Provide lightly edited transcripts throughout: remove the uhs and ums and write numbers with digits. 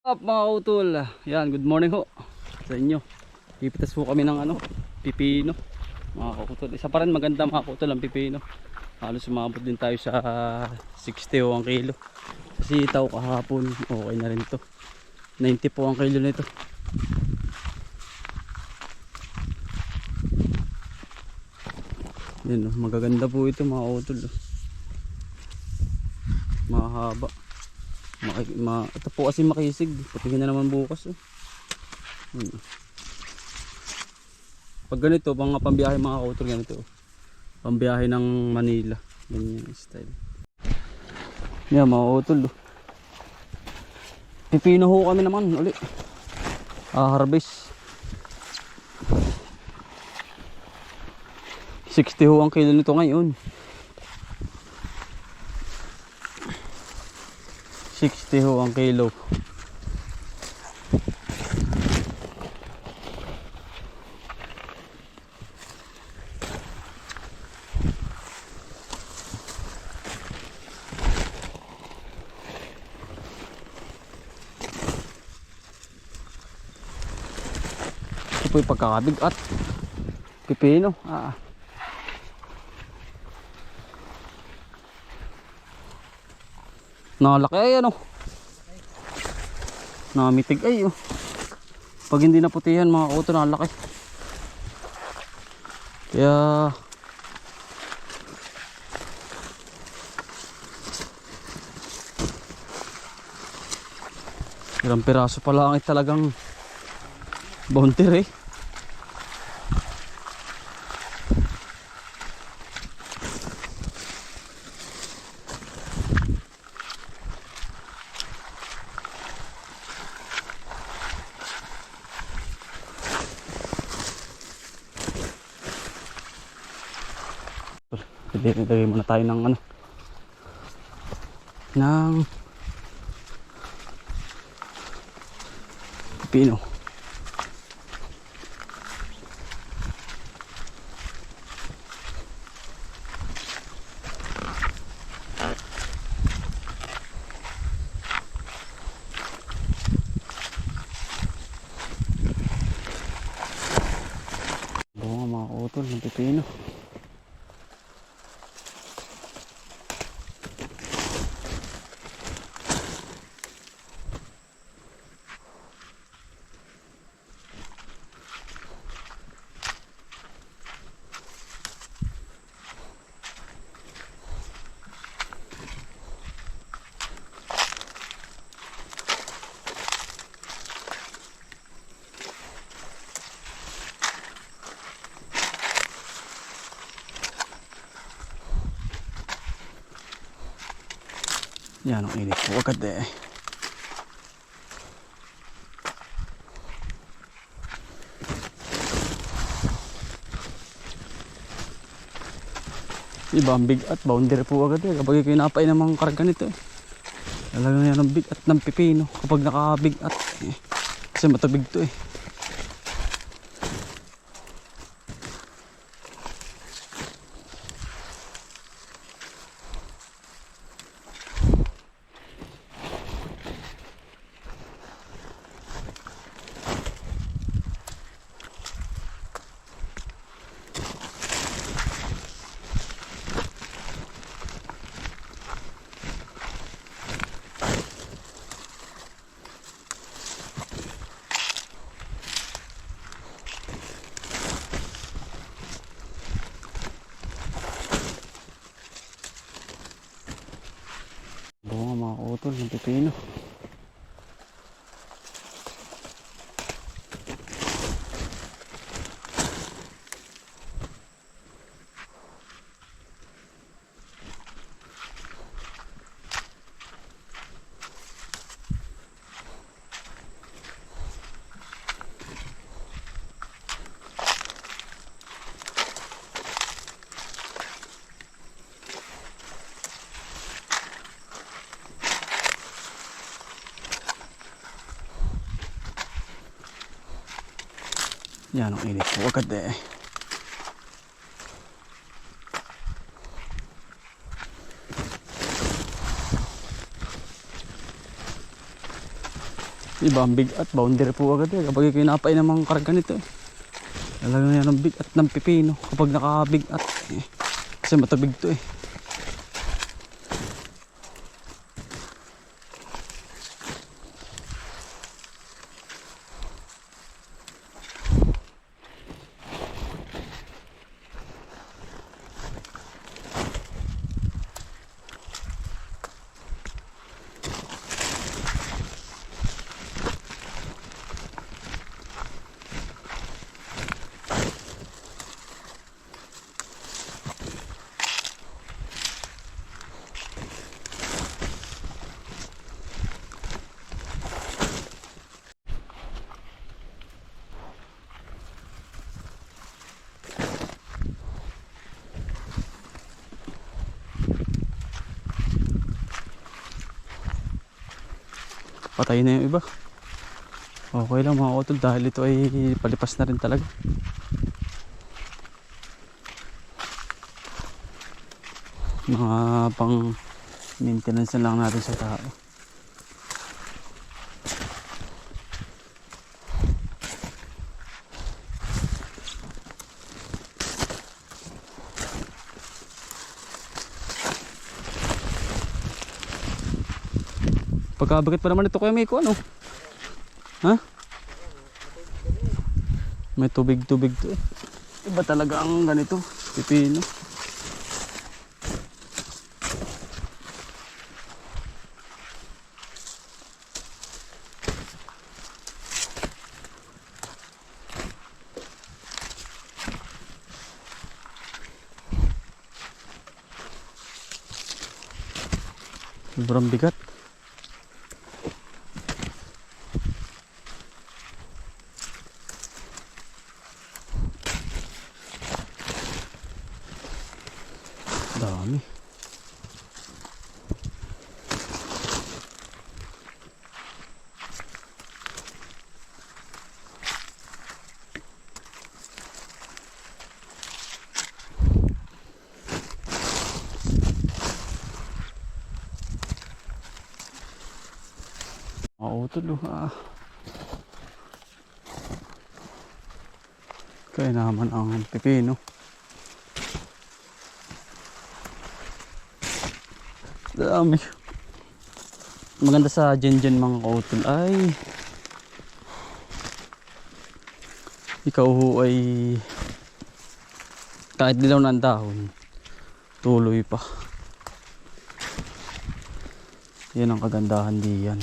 Up mga utol, yan, good morning ho sa inyo. Pipitas po kami ng pipino mga kautol. Isa pa rin maganda mga kautol ang pipino. Halos sumabot din tayo sa 60 o ang kilo. Kasi itaw kahapon, okay na rin to. 90 po ang kilo nito. Yan, magaganda po ito mga kautol. Mahaba. Ito po kasi makisig. Patingin na naman bukas. Pag ganito, mga pambiyahe mga kautol, ganito. Pambiyahe ng Manila. Ganyan yung style. Yan mga kautol. Pipino ho kami naman uli. Harvest. 60 ho ang kilo nito ngayon. 60 ho ang kilo. Ito po yung pagkakabigat. Pipino. Nalaki ay namitig ay pag hindi naputihan mga kauto nalaki. Kaya ilang piraso pa lang ay talagang bounty eh. Lagay muna tayo ng ng pipino. Bunga mga kautol ng pipino. Yan ang init po agad eh. Iba ang bigat, boundary po agad eh. Kapag kinapay ng mga karga nito eh. Talagang yan ang bigat ng pipino kapag nakabigat eh. Kasi matabig to eh. Bunga mga kautol ng pipino. Yan ang init po agad eh. Iba ang bigat, boundary po agad eh. Kapag kinapay ng mga karga nito eh. Talaga yan ang bigat ng pipino kapag nakabigat eh. Kasi matabig to eh. Patay na yung iba. Okay lang mga utol dahil ito ay palipas na rin talaga. Mga pang maintenance na lang natin sa tao. Pagkabagat pa naman ito Kuya Miko ano? Ha? May tubig-tubig to eh. Iba talaga ang ganito, pipino. Sobrang bigat. Dami. Mautol ah. Kaya naman ang pipino. Dami. Maganda sa Gengen mga kautol ay ikaw ho ay kahit dilaw na ang dahon tuloy pa. Yan ang kagandahan diyan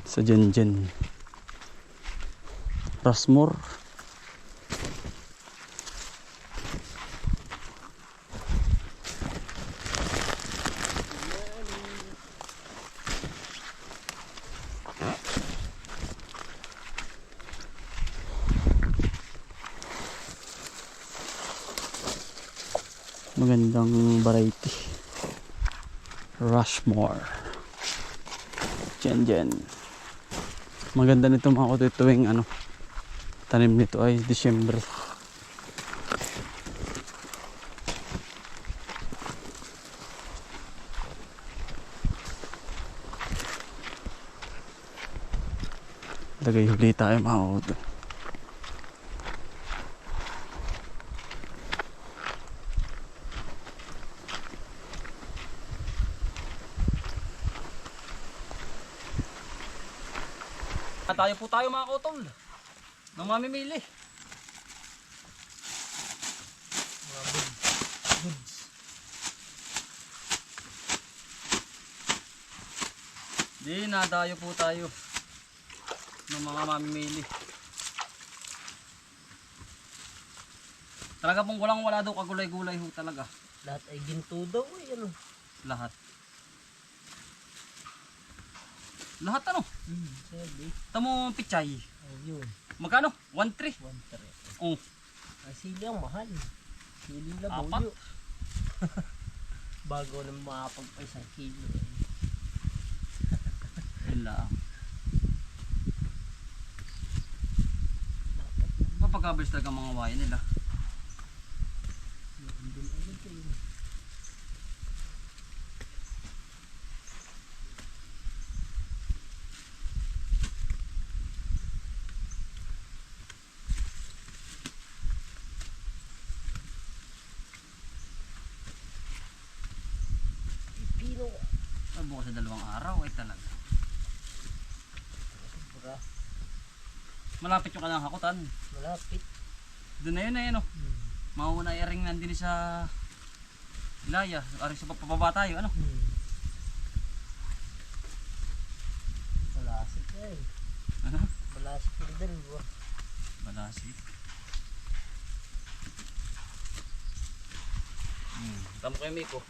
sa Gengen. Rasmor. Magandang variety. Rushmore. Gengen. Maganda nito mga kutoy tuwing ano, tanim nito ay Disyembre. Lagay huli tayo mga kutoy. Tayo po tayo mga kautol ng mamimili. Di nadayo po tayo ng mga mamimili. Talaga pong wala daw kagulay-gulay ho talaga. Lahat ay ginto daw eh, ano? Lahat. Lahat ano? Sabi. Tamo pichay. Ayun. Magkano? 1.3. 1.3. Oh. Ay, sili ang mahal. Sili na Apat. boyo. Bago na makapag isang kilo. Yun lang. Papagabers talaga mga waya nila. bukas sa 2 araw ay talaga. Sobra. Malapit yung kanyang hakutan. Malapit. Doon na yun ano. Mauna i-ring nandun sa Ilaya. Aring sa pababa tayo ano. Balasik na eh. Ano? Balasik yung dalawa. Balasik. Tamo kayo Miko.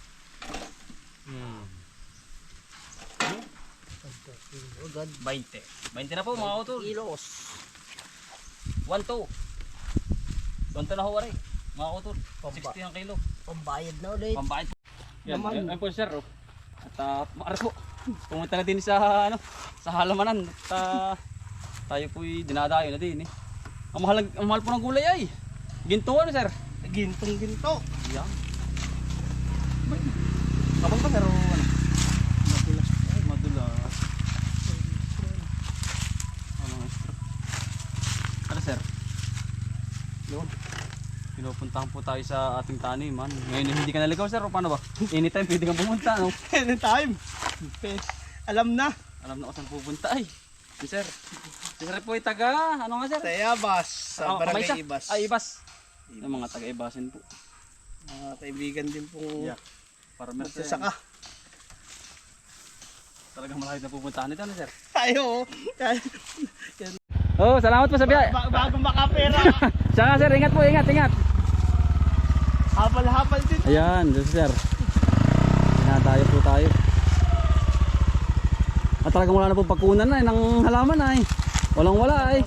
Agad. 20. 20 na po mga utol. Kilos. 1-2. 1-2 na ho waray. Mga utol. Pamba. 60 ang kilo. Pambayad na ulit. Pambayad po. Yan, Naman. yan po sir. Oh. At maaari po. Pumunta na din sa sa halamanan. At tayo po'y dinadayo na din eh. Ang mahal po ng gulay ay. Ginto ano sir? Gintong ginto. Yan. Kapag ba sir o ano? Madulas. Ay, madulas. Ano extra? Ano sir? Yun. Pinupuntahan po tayo sa ating taniman. Ngayon hindi ka naligaw sir o paano ba? Anytime pwede kang pumunta no? Anytime. Alam na. Alam na kung saan pupunta ay. Si sir. Si sir po ay taga, ano nga sir? Tayabas. Sa Kamaysa. Barangay Ibas. Ay, Ibas. Yung mga taga-Ibasin po. Mga kaibigan din pong Yeah. Farmer sir. magsasaka. Talagang malaki na pupuntahan nito, ano sir? Ayo. Oh, salamat po sa biyahe. Bago makapera. Siya nga sir, ingat po, ingat. Hapal-hapal din. Ayan, dito sir. Pinatayo po tayo. At talagang wala na po pagkunan na ng halaman ay. Walang wala ay.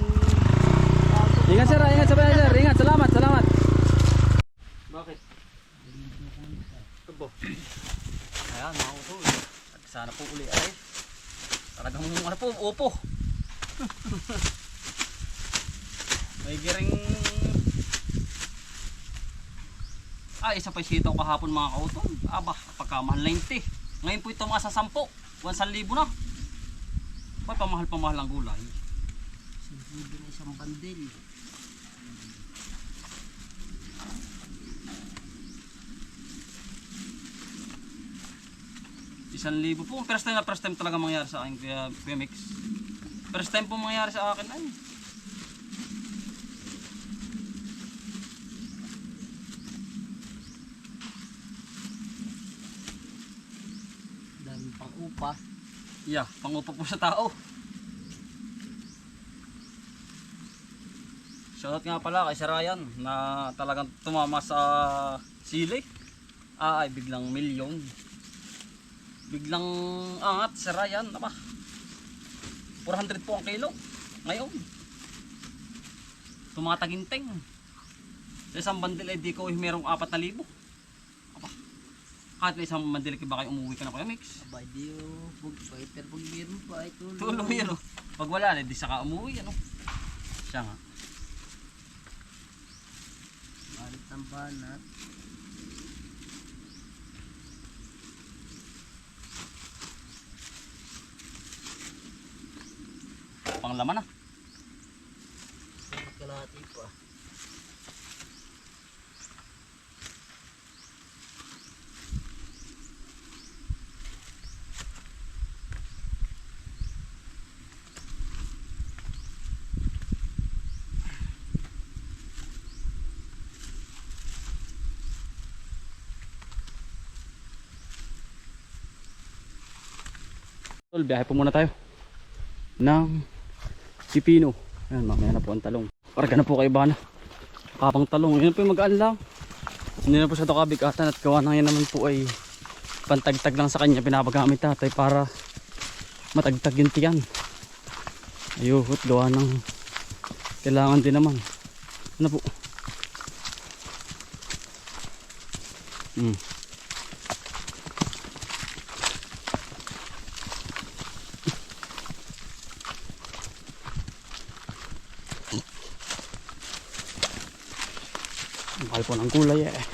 Ingat sir, ingat sa biyahe sir. Ingat, salamat. Bakit? Tubo. Ayan, mga utol. Sana po uli ay. Talagang ano po, upo. May giring. Isa pa sitaw kahapon mga kautol. Aba, pagkamahal 90. Ngayon po ito mga sa 10. 1,000 na. Ay, pamahal ang gulay. 1,000 na isang bandil. Isang libo po. First time talaga mangyari sa akin kaya PMX. First time po mangyari sa akin ay. Dami pang upa. Yeah, pangupa po sa tao. Shoutout nga pala kay Sir Ryan na talagang tumama sa sili. Ay biglang milyon. Biglang angat Sir Ryan. Aba, 400 po ang kilo ngayon. Tumataginting. Sa isang bandil ay di ko merong 4,000. Aba, kahit na isang bandil ba kayo umuwi ka na kuya Mix? Abay di yung bugfighter pag meron pa ay tuloy. Tuloy yan o. Pag wala na, di saka umuwi ano. Siya nga. Malit ng banat. Panglaman na. Kalahati pa. Biyahe po muna tayo ng pipino. Ayan, mamaya na po ang talong. Karga na po kay Bana. Kapang talong. Yan po yung magaan lang. Hindi na po siya ito kabigatan at gawa na yan naman po ay pantagtag lang sa kanya. Pinapagamit tatay para matagtag yung tiyan. Ayuhot, gawa ng kailangan din naman. Ano po? Mahal po ng kulay eh.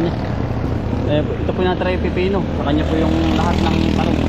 kanya. Ito po yung natry pipino. Sa kanya po yung lahat ng talong.